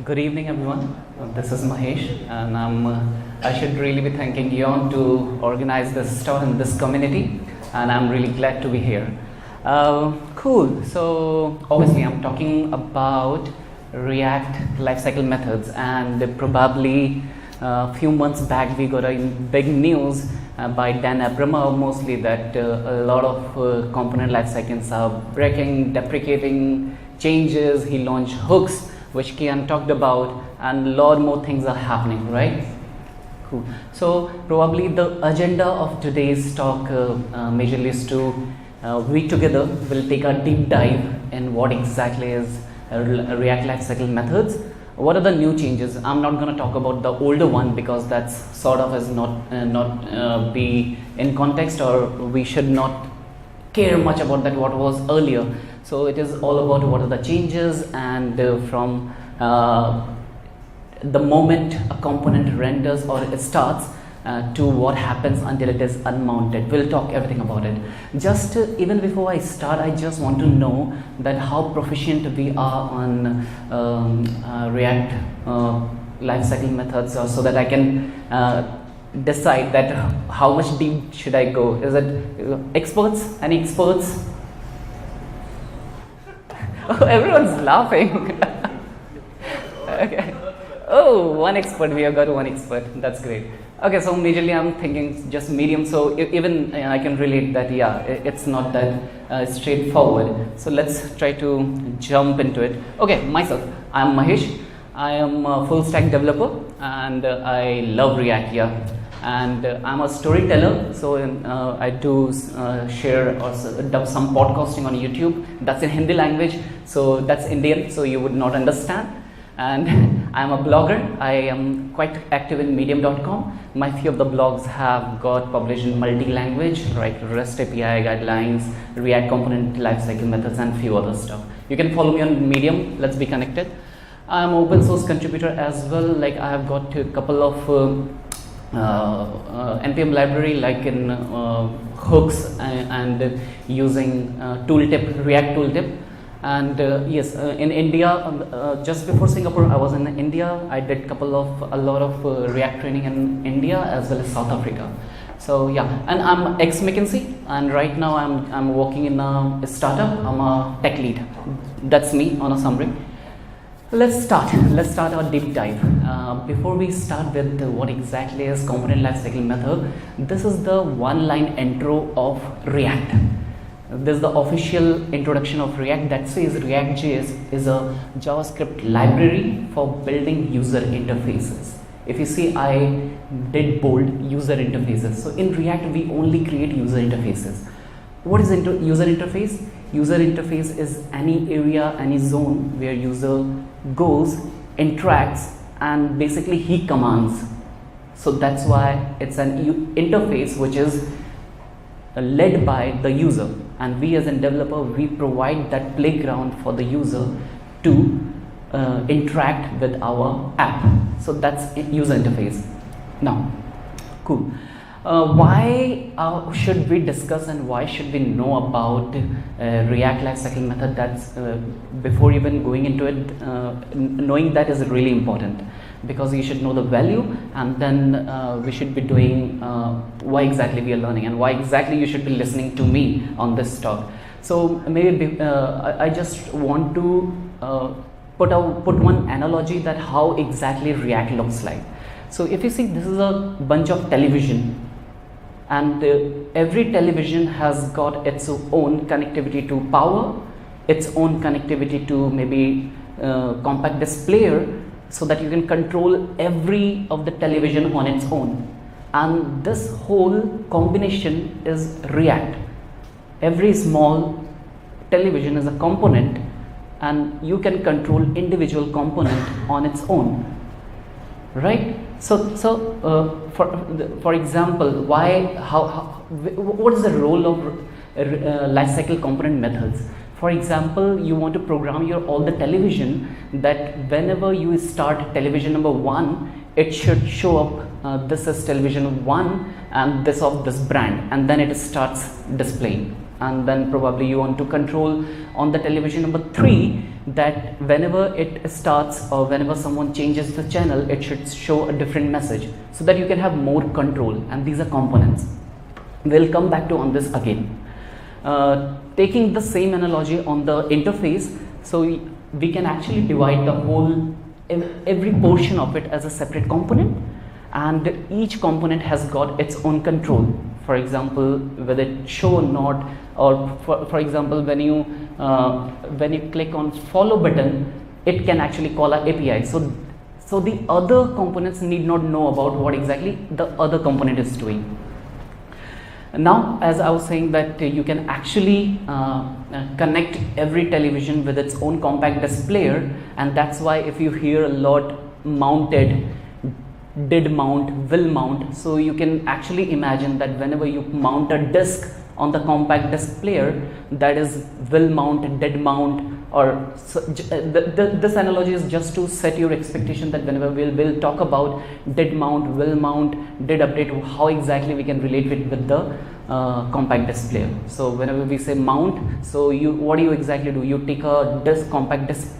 Good evening, everyone. This is Mahesh, and I should really be thanking Yon to organize this stuff in this community, and I'm really glad to be here. Cool. So obviously, I'm talking about React lifecycle methods, and probably a few months back we got a big news by Dan Abramov mostly that a lot of component lifecycles are breaking, deprecating changes. He launched hooks, which Kian talked about, and a lot more things are happening, right? Cool. So probably the agenda of today's talk majorly is to we together will take a deep dive in what exactly is React lifecycle methods. What are the new changes? I'm not going to talk about the older one because that's sort of is not be in context, or we should not care much about that what was earlier. So it is all about what are the changes, and from the moment a component renders or it starts to what happens until it is unmounted. We'll talk everything about it. Just even before I start, I just want to know that how proficient we are on React lifecycle methods, so that I can decide that how much deep should I go. Is it experts? Any experts? Oh, everyone's laughing. Okay. Oh, one expert. We have got one expert. That's great. Okay, so majorly I'm thinking just medium. So even I can relate that. Yeah, it's not that straightforward. So let's try to jump into it. Okay, myself. I'm Mahesh. I am a full stack developer, and I love React. Yeah. And I'm a storyteller, so I do share or dub some podcasting on YouTube. That's in Hindi language, so that's Indian, so you would not understand. And I'm a blogger. I am quite active in medium.com. My few of the blogs have got published in multi-language, like REST API guidelines, React component lifecycle methods, and few other stuff. You can follow me on Medium. Let's be connected. I'm open source contributor as well. Like I have got a couple of npm library like in hooks and using tooltip, React tooltip. And yes, in India, just before Singapore, I was in India. I did a lot of React training in India as well as South Africa. So yeah, and I'm ex McKinsey, and right now I'm working in a startup. I'm a tech lead. That's me on a summary. Let's start our deep dive. Before we start with what exactly is component lifecycle method, this is the one-line intro of React. This is the official introduction of React that says ReactJS is a JavaScript library for building user interfaces. If you see, I did bold user interfaces. So in React, we only create user interfaces. What is user interface? User interface is any area, any zone where user goes, interacts, and basically he commands. So that's why it's an interface which is led by the user, and we as a developer, we provide that playground for the user to interact with our app. So that's user interface. Now, cool. Why should we discuss and why should we know about React lifecycle method? That's before even going into it, knowing that is really important, because you should know the value, and then we should be doing why exactly we are learning and why exactly you should be listening to me on this talk. So maybe I just want to put one analogy that how exactly React looks like. So if you see, this is a bunch of television, and every television has got its own connectivity to power, its own connectivity to maybe compact displayer, so that you can control every of the television on its own. And this whole combination is React. Every small television is a component, and you can control individual component on its own, right? So for example, what is the role of lifecycle component methods? For example, you want to program all the television that whenever you start television number 1, it should show up this is television 1 and this of this brand, and then it starts displaying. And then probably you want to control on the television number 3 that whenever it starts or whenever someone changes the channel, it should show a different message so that you can have more control, and these are components. We'll come back to on this again. Taking the same analogy on the interface, so we can actually divide the whole, every portion of it as a separate component, and each component has got its own control. For example, whether it show or not, or for example, when you click on follow button, it can actually call an API. So the other components need not know about what exactly the other component is doing. Now, as I was saying, that you can actually connect every television with its own compact disc player, and that's why if you hear a lot mounted, did mount, will mount, so you can actually imagine that whenever you mount a disc on the compact disc player, that is will mount, did mount, or so, this analogy is just to set your expectation that whenever we'll talk about did mount, will mount, did update, how exactly we can relate it with the compact disc player. So whenever we say mount, so what do you exactly do? You take a disc, compact disc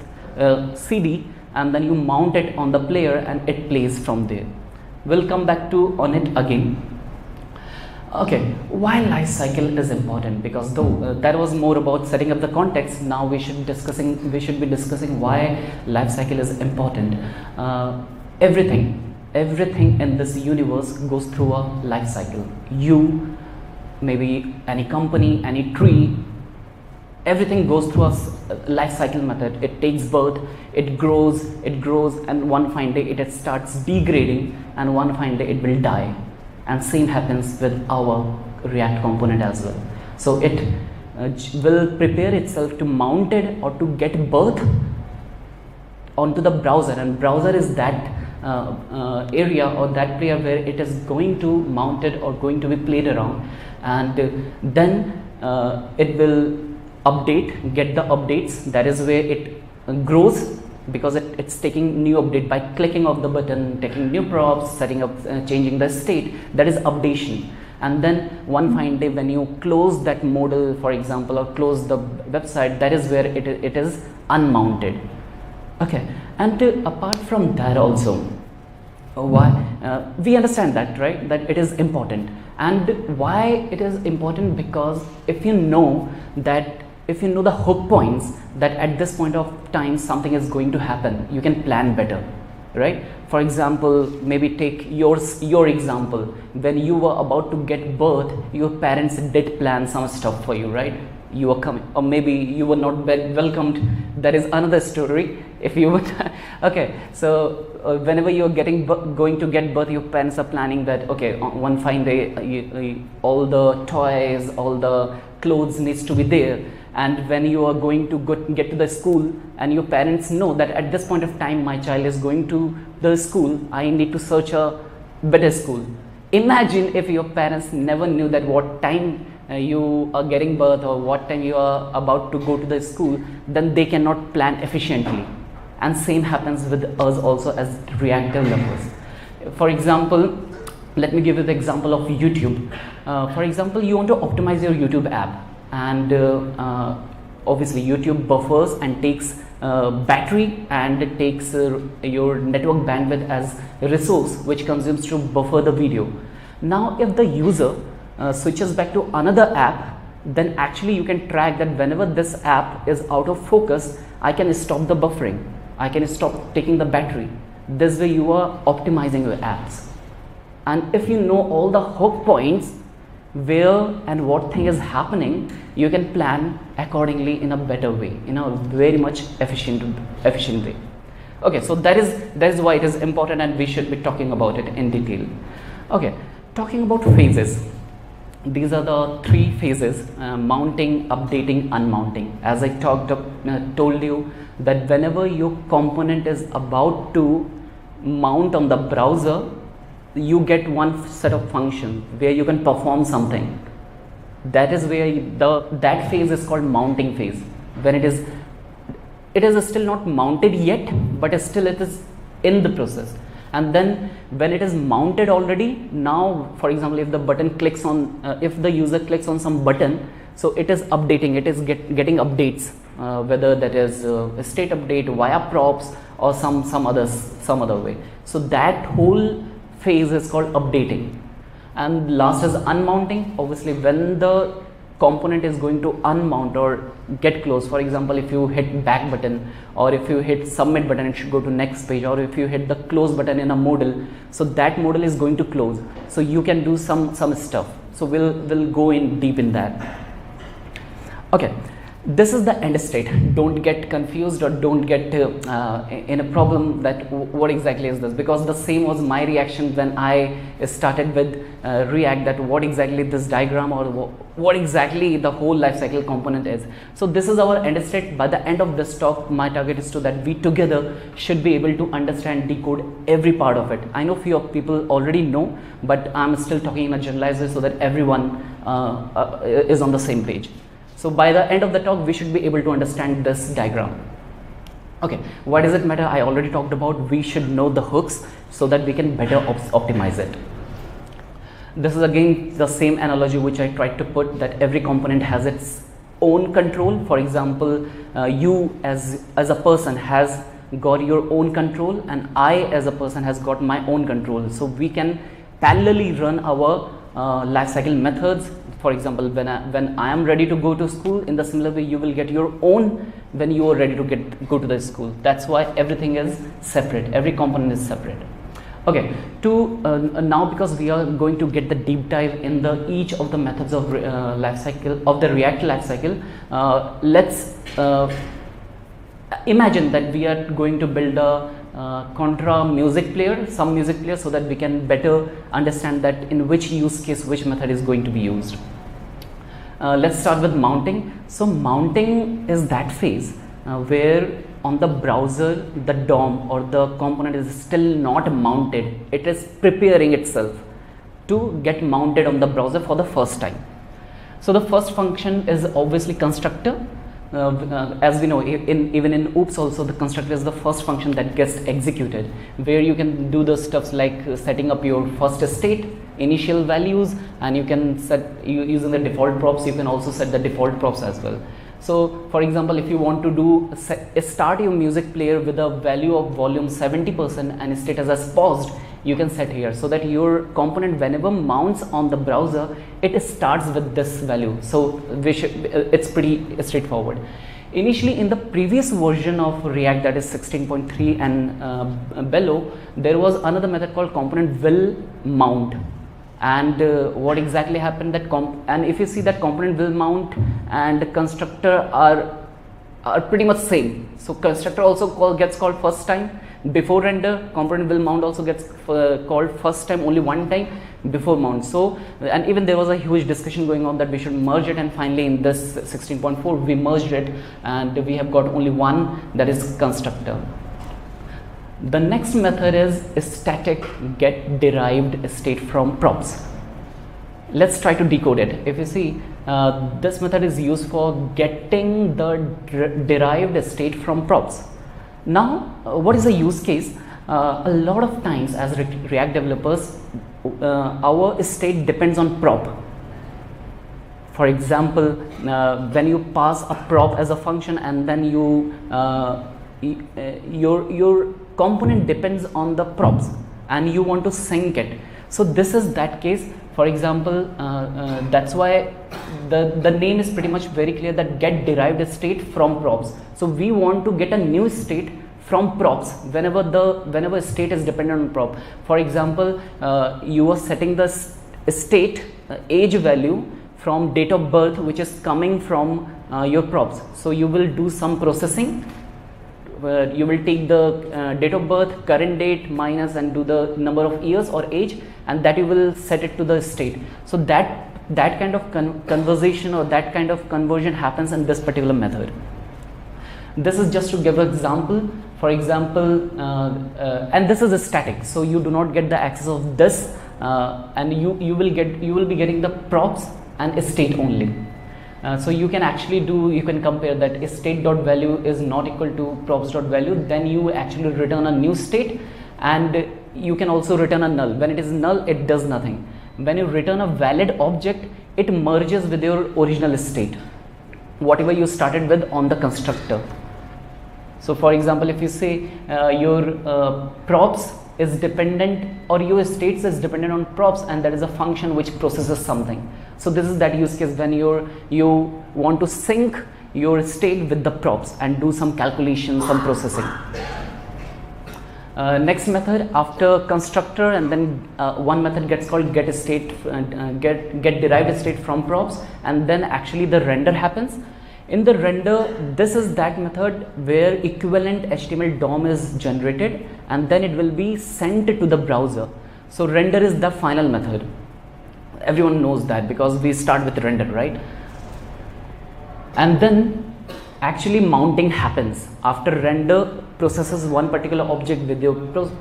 CD, and then you mount it on the player and it plays from there. We'll come back to on it again. Okay, why lifecycle is important? Because though that was more about setting up the context, now we should be discussing why lifecycle is important. Everything in this universe goes through a lifecycle. You, maybe any company, any tree, everything goes through a life cycle method. It takes birth, it grows, and one fine day it starts degrading, and one fine day it will die. And same happens with our React component as well. So it will prepare itself to mount it or to get birth onto the browser, and browser is that area or that player where it is going to mount it or going to be played around, and then it will get the updates. That is where it grows, because it's taking new update by clicking of the button, taking new props, setting up, changing the state. That is updation. And then one fine day when you close that modal, for example, or close the website, that is where it is unmounted. Okay, and apart from that also, why we understand that, right, that it is important. And why it is important? Because if you know the hook points, that at this point of time something is going to happen, you can plan better, right? For example, maybe take your example. When you were about to get birth, your parents did plan some stuff for you, right? You were coming, or maybe you were not welcomed. That is another story. If you would, okay. So whenever you're going to get birth, your parents are planning that, okay, on one fine day, all the toys, all the clothes needs to be there. And when you are going to get to the school, and your parents know that at this point of time my child is going to the school, I need to search a better school. Imagine if your parents never knew that what time you are getting birth or what time you are about to go to the school, then they cannot plan efficiently. And same happens with us also as React developers. For example, let me give you the example of YouTube. For example, you want to optimize your YouTube app, and obviously YouTube buffers and takes battery, and it takes your network bandwidth as a resource which consumes to buffer the video. Now if the user switches back to another app, then actually you can track that whenever this app is out of focus, I can stop the buffering, I can stop taking the battery. This way you are optimizing your apps. And if you know all the hook points, where and what thing is happening, you can plan accordingly in a better way, in a very much efficient way. Okay, so that is why it is important, and we should be talking about it in detail. Okay, talking about phases. These are the three phases: mounting, updating, unmounting. As I told you that whenever your component is about to mount on the browser, you get one set of function where you can perform something. That is where that phase is called mounting phase. When it is still not mounted yet, but still it is in the process. And then when it is mounted already, now for example, if the button clicks on, if the user clicks on some button, so it is updating, it is getting updates whether that is a state update via props or some other way. So that whole phase is called updating. And last is unmounting. Obviously, when the component is going to unmount or get close, for example, if you hit back button or if you hit submit button, it should go to next page, or if you hit the close button in a modal, so that modal is going to close, so you can do some stuff. So we'll go in deep in that. Okay, this is the end state. Don't get confused or don't get in a problem that what exactly is this, because the same was my reaction when I started with React, that what exactly this diagram or what exactly the whole lifecycle component is. So this is our end state. By the end of this talk, my target is to that we together should be able to understand, decode every part of it. I know few of people already know, but I'm still talking in a generalized way so that everyone is on the same page. So by the end of the talk, we should be able to understand this diagram. Okay, why does it matter? I already talked about we should know the hooks so that we can better optimize it. This is again the same analogy which I tried to put, that every component has its own control. For example, you as a person has got your own control, and I as a person has got my own control. So we can parallelly run our lifecycle methods. For example, when I am ready to go to school, in the similar way you will get your own when you are ready to go to the school. That's why everything is separate, every component is separate. Okay, now because we are going to get the deep dive in each of the methods of lifecycle of the React lifecycle, let's imagine that we are going to build a contra music player, some music player, so that we can better understand that in which use case which method is going to be used. Let's start with mounting. So mounting is that phase where on the browser the DOM or the component is still not mounted. It is preparing itself to get mounted on the browser for the first time. So the first function is obviously constructor. As we know, even in OOPS also, the constructor is the first function that gets executed, where you can do the stuffs like setting up your first state, initial values, and you can set, using the default props, you can also set the default props as well. So for example, if you want to start your music player with a value of volume 70% and status as paused, you can set here, so that your component whenever mounts on the browser, it starts with this value. So it's pretty straightforward. Initially, in the previous version of React, that is 16.3 and below, there was another method called component will mount. And what exactly happened, that and if you see that component will mount and the constructor are pretty much same. So constructor also gets called first time before render, component will mount also gets called first time only one time before mount. So, and even there was a huge discussion going on that we should merge it, and finally in this 16.4 we merged it and we have got only one, that is constructor. The next method is static get derived state from props. Let's try to decode it. If you see, this method is used for getting the derived state from props. Now, what is the use case? A lot of times as React developers, our state depends on prop. For example, when you pass a prop as a function and then your component depends on the props and you want to sync it. So this is that case. For example, that's why the name is pretty much very clear, that get derived state from props. So we want to get a new state from props whenever state is dependent on prop. For example, you are setting the state age value from date of birth, which is coming from your props. So you will do some processing. You will take the date of birth, current date, minus, and do the number of years or age, and that you will set it to the state. So that kind of conversation or that kind of conversion happens in this particular method. This is just to give an example. For example, and this is a static, so you do not get the access of this, and you will be getting the props and state only. So you can actually you can compare that state.value is not equal to props.value, then you actually return a new state, and you can also return a null. When it is null, it does nothing. When you return a valid object, it merges with your original state. whatever you started with on the constructor. So for example, if you say your props is dependent, or your states is dependent on props, and that is a function which processes something. So this is that use case when you want to sync your state with the props and do some calculation, some processing. Next method after constructor, and then one method gets called get state, get derived state from props, and then actually the render happens. In the render, this is that method where equivalent HTML DOM is generated, and then it will be sent to the browser. So render is the final method. Everyone knows that because we start with render, right? And then actually mounting happens. After render processes one particular object with your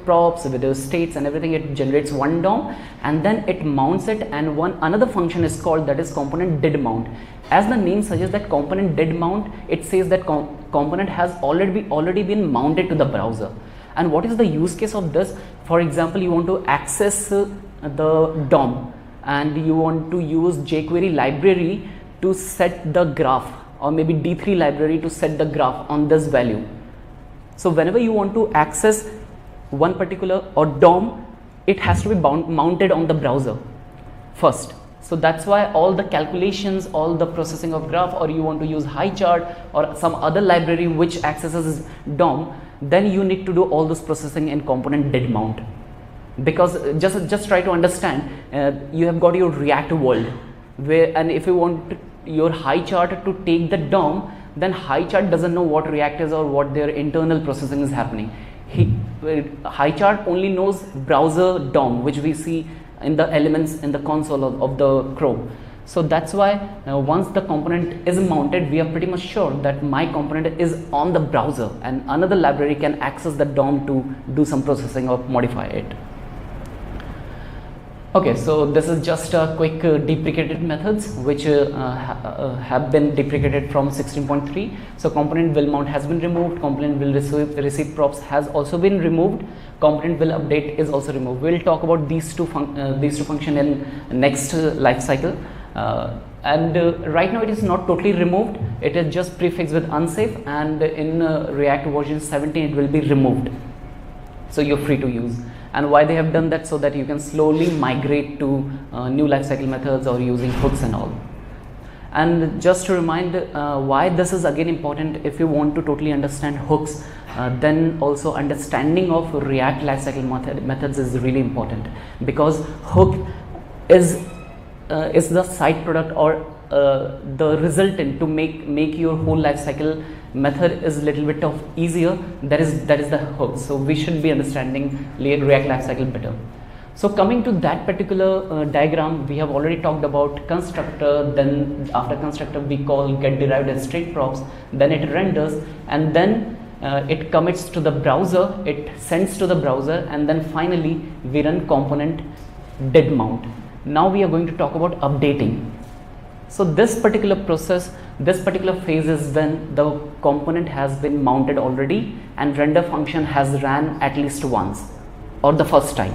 props, with your states and everything, it generates one DOM, and then it mounts it, and another function is called, that is component did mount. As the name suggests, that component did mount, it says that component has already been mounted to the browser. And what is the use case of this? For example, you want to access the DOM and you want to use jQuery library to set the graph, or maybe D3 library to set the graph on this value. So whenever you want to access one particular or DOM, it has to be mounted on the browser first. So that's why all the calculations, all the processing of graph, or you want to use HighChart or some other library which accesses DOM, then you need to do all this processing in component did mount. Because just try to understand, you have got your React world, where, and if you want your HighChart to take the DOM, then HighChart doesn't know what React is or what their internal processing is happening. HighChart only knows browser DOM, which we see in the elements in the console of the Chrome. So that's why once the component is mounted, we are pretty much sure that my component is on the browser, and another library can access the DOM to do some processing or modify it. Okay, so this is just a quick deprecated methods which have been deprecated from 16.3. So component will mount has been removed, component will receive props has also been removed, component will update is also removed. We'll talk about these two functions in next life cycle. Right now it is not totally removed, it is just prefixed with unsafe, and in React version 17 it will be removed. So you're free to use. And why they have done that? So that you can slowly migrate to new lifecycle methods or using hooks and all. And just to remind why this is again important, if you want to totally understand hooks, then also understanding of React lifecycle methods is really important, because hook is the side product or the resultant to make your whole lifecycle method is a little bit of easier. That is the hook. So we should be understanding React lifecycle better. So coming to that particular diagram, we have already talked about constructor. Then after constructor we call get derived state props, then it renders, and then it commits to the browser, it sends to the browser, and then finally we run component did mount. Now we are going to talk about updating. So this particular process, this particular phase is when the component has been mounted already and render function has ran at least once or the first time.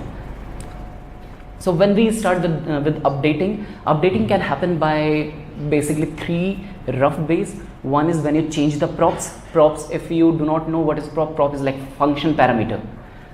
So when we start with updating, updating can happen by basically three rough ways. One is when you change the props. Props, if you do not know what is prop is like function parameter.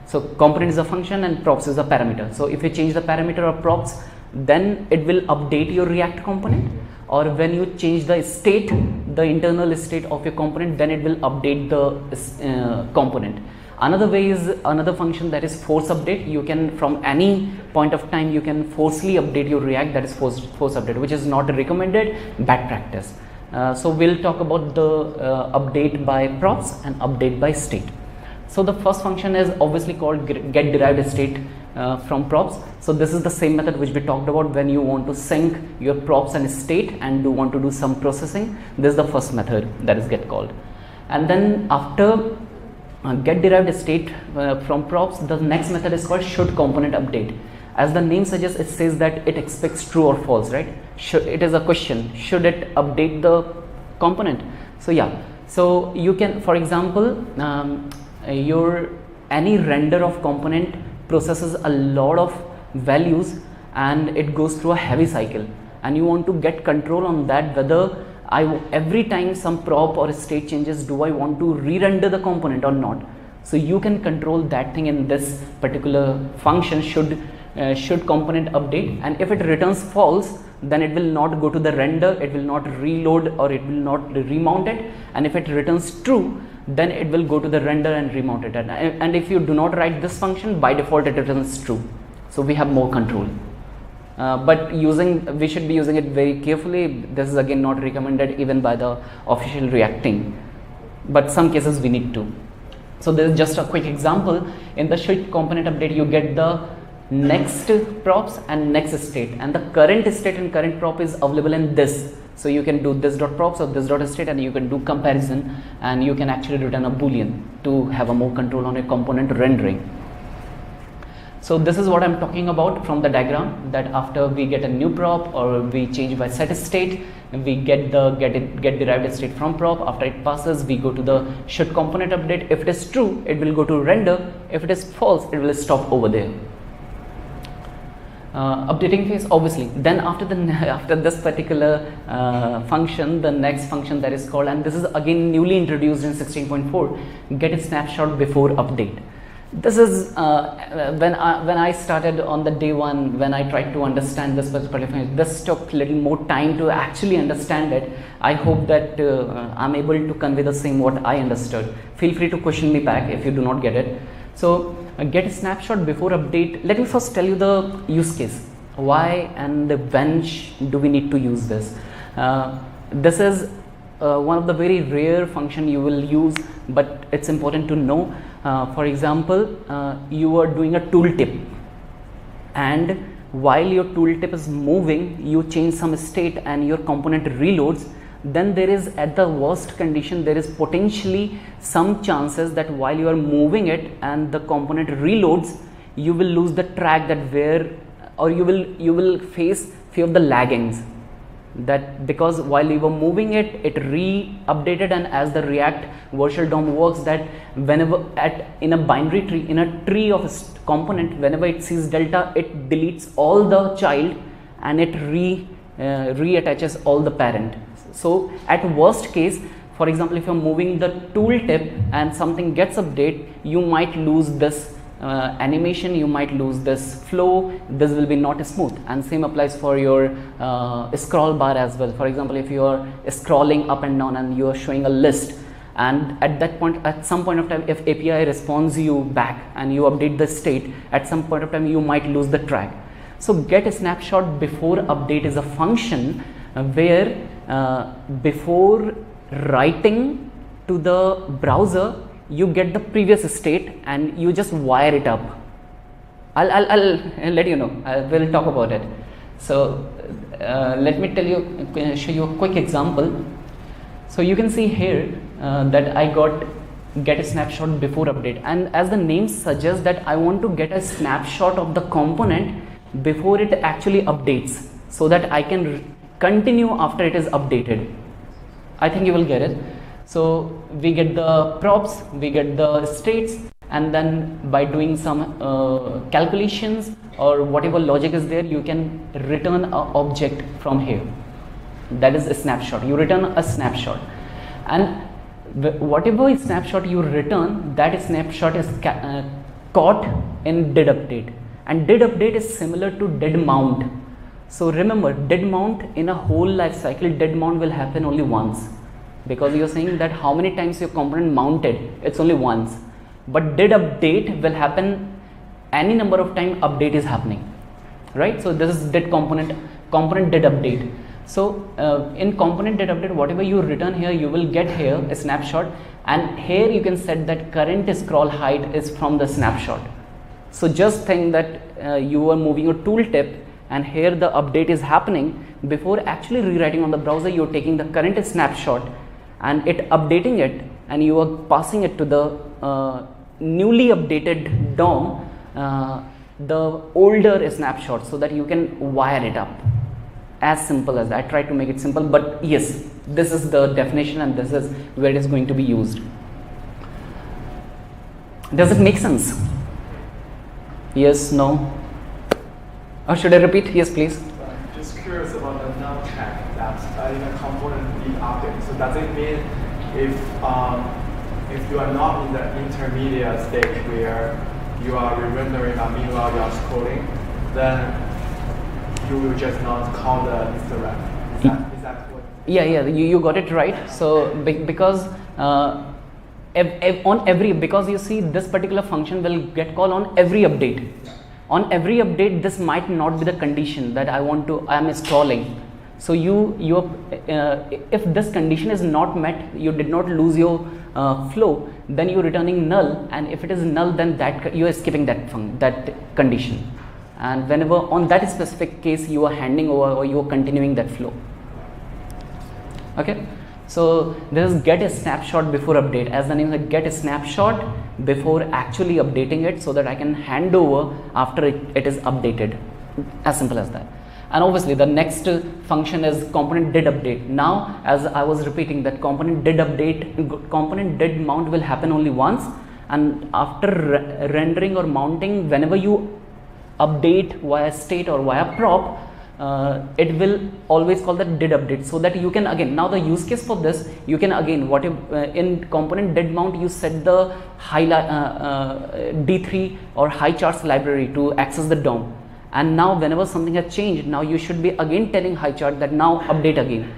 So component is a function and props is a parameter. So if you change the parameter of props, then it will update your React component. Or when you change the state, the internal state of your component, then it will update the component. Another way is another function, that is force update. You can, from any point of time, you can forcefully update your React, that is force update, which is not recommended, bad practice. So we'll talk about the update by props and update by state. So the first function is obviously called get derived state from props. So this is the same method which we talked about when you want to sync your props and state and want to do some processing. This is the first method, that is get called. And then after get derived state from props, the next method is called should component update. As the name suggests, it says that it expects true or false, right? It is a question, should it update the component? So yeah, so you can, for example, any render of component processes a lot of values and it goes through a heavy cycle, and you want to get control on that, whether every time some prop or state changes, do I want to re-render the component or not? So you can control that thing in this particular function, should component update, and if it returns false, then it will not go to the render, it will not reload, or it will not remount it, and if it returns true, then it will go to the render and remount it, and if you do not write this function, by default it returns true. So we have more control, but we should be using it very carefully. This is again not recommended even by the official React team, but some cases we need to. So this is just a quick example. In the should component update, you get the next props and next state, and the current state and current prop is available in this. So you can do this dot props or this dot state, and you can do comparison, and you can actually return a boolean to have a more control on a component rendering. So this is what I'm talking about from the diagram, that after we get a new prop or we change by set state, we get derived state from prop. After it passes, we go to the should component update. If it is true, it will go to render. If it is false, it will stop over there. Updating phase, obviously. Then after this particular function, the next function that is called, and this is again newly introduced in 16.4, get a snapshot before update. This is when I started on the day one, when I tried to understand this particular function. This took a little more time to actually understand it. I hope that I'm able to convey the same what I understood. Feel free to question me back if you do not get it. So get a snapshot before update. Let me first tell you the use case. Why and when do we need to use this? This is one of the very rare function you will use, but it's important to know. For example, you are doing a tooltip, and while your tooltip is moving, you change some state and your component reloads. Then there is, at the worst condition, there is potentially some chances that while you are moving it and the component reloads, you will lose the track or you will face few of the laggings. That because while you were moving it, it re-updated, and as the React virtual DOM works, that whenever in a binary tree, in a tree of a component, whenever it sees delta, it deletes all the child and it reattaches all the parent. So at worst case, for example, if you're moving the tooltip and something gets updated, you might lose this animation, you might lose this flow, this will be not smooth, and same applies for your scroll bar as well. For example, if you are scrolling up and down and you are showing a list, and at some point of time, if API responds you back and you update the state, at some point of time you might lose the track. So get a snapshot before update is a function where before writing to the browser, you get the previous state and you just wire it up. I'll let you know. We'll talk about it. So let me show you a quick example. So you can see here that I get a snapshot before update, and as the name suggests, that I want to get a snapshot of the component before it actually updates, so that I can continue after it is updated. I think you will get it. So we get the props, we get the states, and then by doing some calculations or whatever logic is there, you can return an object from here. That is a snapshot. You return a snapshot, and whatever snapshot you return, that snapshot is caught in did update, and did update is similar to did mount. So remember, did mount in a whole life cycle, did mount will happen only once, because you're saying that how many times your component mounted, it's only once. But did update will happen any number of time update is happening, right? So this is did component did update. So in component did update, whatever you return here, you will get here a snapshot, and here you can set that current scroll height is from the snapshot. So just think that you are moving your tooltip, and here the update is happening. Before actually rewriting on the browser, you're taking the current snapshot and it updating it, and you are passing it to the newly updated DOM, the older snapshot, so that you can wire it up. As simple as that. I try to make it simple, but yes, this is the definition and this is where it is going to be used. Does it make sense? Yes, no? Or should I repeat? Yes, please. Just curious about the num tag that's in a component So does it mean if you are not in the intermediate stage where you are re-rendering and meanwhile you are coding, then you will just not call the Instagram. Is that what? Yeah, you got it right. So because because you see this particular function will get called on every update. On every update, this might not be the condition that I am installing. So if this condition is not met, you did not lose your flow, then you're returning null, and if it is null, then that you are skipping that condition. And whenever on that specific case you are handing over or you are continuing that flow. Okay, so this is get a snapshot before update. As the name says, get a snapshot before actually updating it, so that I can hand over after it is updated. As simple as that. And obviously the next function is component did update. Now, as I was repeating, that component did update, component did mount will happen only once, and after rendering or mounting, whenever you update via state or via prop, it will always call the did update, so that you can again, now the use case for this, you can again, what if in component did mount you set the D3 or high charts library to access the DOM, and now whenever something has changed, now you should be again telling high chart that now update again.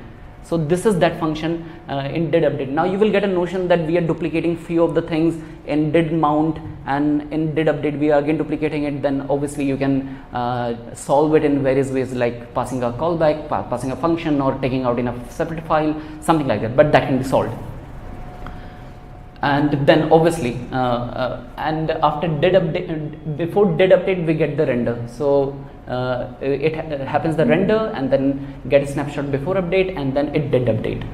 So this is that function in did update. Now you will get a notion that we are duplicating few of the things in did mount, and in did update we are again duplicating it. Then obviously you can solve it in various ways, like passing a callback, passing a function, or taking out in a separate file, something like that, but that can be solved. And then obviously and after did update, before did update we get the render. So it happens the render, and then get a snapshot before update, and then it did update.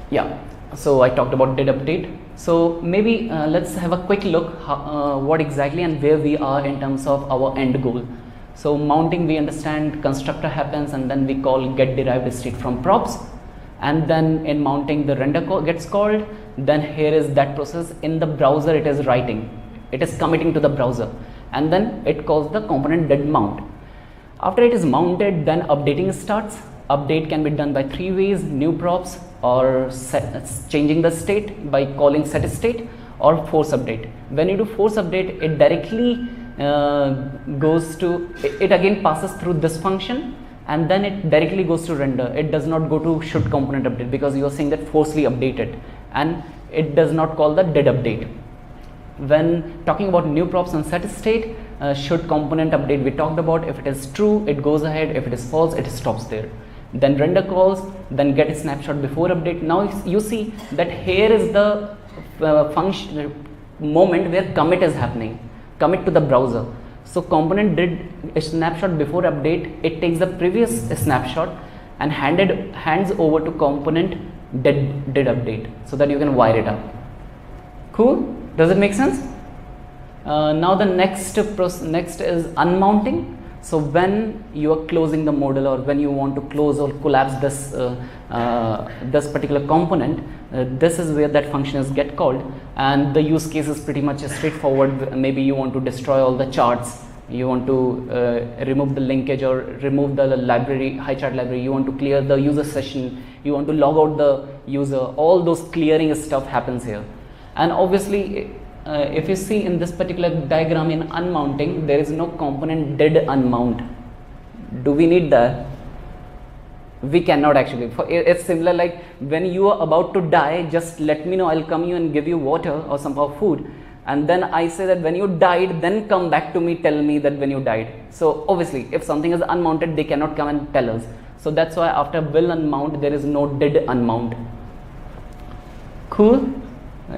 Yeah, so I talked about did update. So maybe let's have a quick look what exactly and where we are in terms of our end goal. So mounting, we understand constructor happens, and then we call get derived state from props, and then in mounting the render gets called. Then here is that process in the browser, it is writing, it is committing to the browser, and then it calls the component did mount. After it is mounted, then updating starts. Update can be done by three ways: new props, or changing the state by calling set state, or force update. When you do force update, it directly goes to, it again passes through this function, and then it directly goes to render. It does not go to should component update, because you are saying that forcefully update it, and it does not call the did update. When talking about new props and set state, should component update we talked about. If it is true, it goes ahead. If it is false, it stops there. Then render calls, then get a snapshot before update. Now you see that here is the function moment where commit is happening, commit to the browser. So component did a snapshot before update, it takes the previous snapshot and hands over to component did update, so that you can wire it up. Cool? Does it make sense? Now the next is unmounting. So when you are closing the model, or when you want to close or collapse this this particular component, this is where that function is get called, and the use case is pretty much straightforward. Maybe you want to destroy all the charts, you want to remove the linkage or remove the library, high chart library, you want to clear the user session, you want to log out the user. All those clearing stuff happens here. And obviously if you see in this particular diagram, in unmounting, there is no component did unmount. Do we need that? We cannot actually. It's similar like when you are about to die, just let me know, I'll come you and give you water or somehow food, and then I say that when you died, then come back to me, tell me that when you died. So obviously if something is unmounted, they cannot come and tell us. So that's why after will unmount, there is no did unmount. Cool?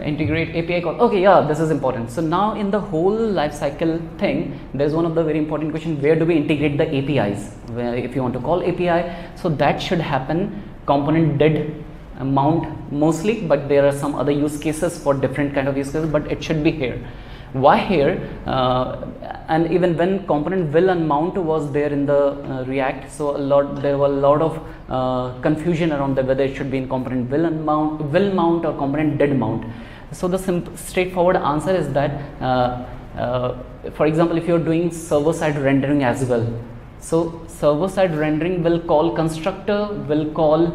Integrate API call. Okay, yeah, this is important. So now in the whole lifecycle thing, there's one of the very important question: where do we integrate the APIs? Where if you want to call API, so that should happen component did mount mostly, but there are some other use cases for different kind of use cases, but it should be here. Why here? And even when component will unmount was there in the React, so there were a lot of confusion around whether it should be in component will mount or component did mount. So the straightforward answer is that for example, if you're doing server side rendering as well, so server side rendering will call constructor, will call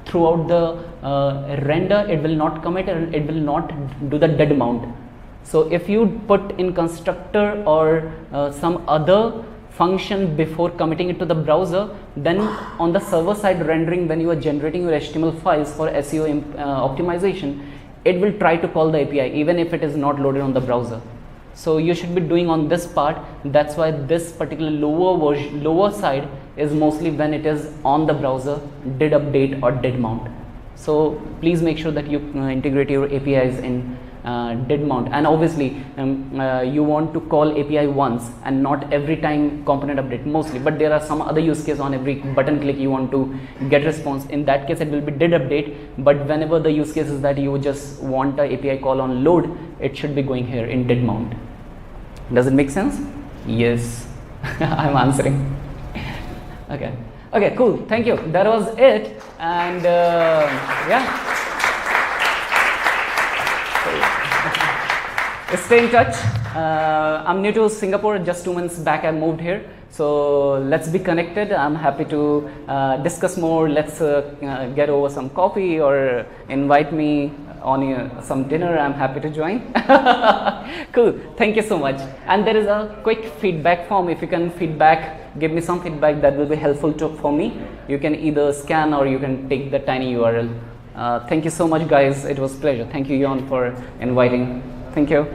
throughout the render, it will not commit and it will not do the dead mount. So if you put in constructor or some other function before committing it to the browser, then on the server side rendering, when you are generating your HTML files for SEO optimization, it will try to call the API even if it is not loaded on the browser. So you should be doing on this part. That's why this particular lower side is mostly when it is on the browser, did update or did mount. So please make sure that you integrate your APIs in did mount, and obviously you want to call API once and not every time component update mostly, but there are some other use case on every button click you want to get response. In that case it will be did update, but whenever the use case is that you just want a API call on load, it should be going here in did mount. Does it make sense? Yes. I'm answering. Okay, cool, thank you. That was it. And yeah, stay in touch. I'm new to Singapore, just 2 months back I moved here, so let's be connected. I'm happy to discuss more. Let's get over some coffee or invite me on some dinner. I'm happy to join. Cool, thank you so much. And there is a quick feedback form. If you can give me some feedback, that will be helpful for me. You can either scan or you can take the tiny URL. Thank you so much guys, it was a pleasure. Thank you Jon for inviting. Thank you.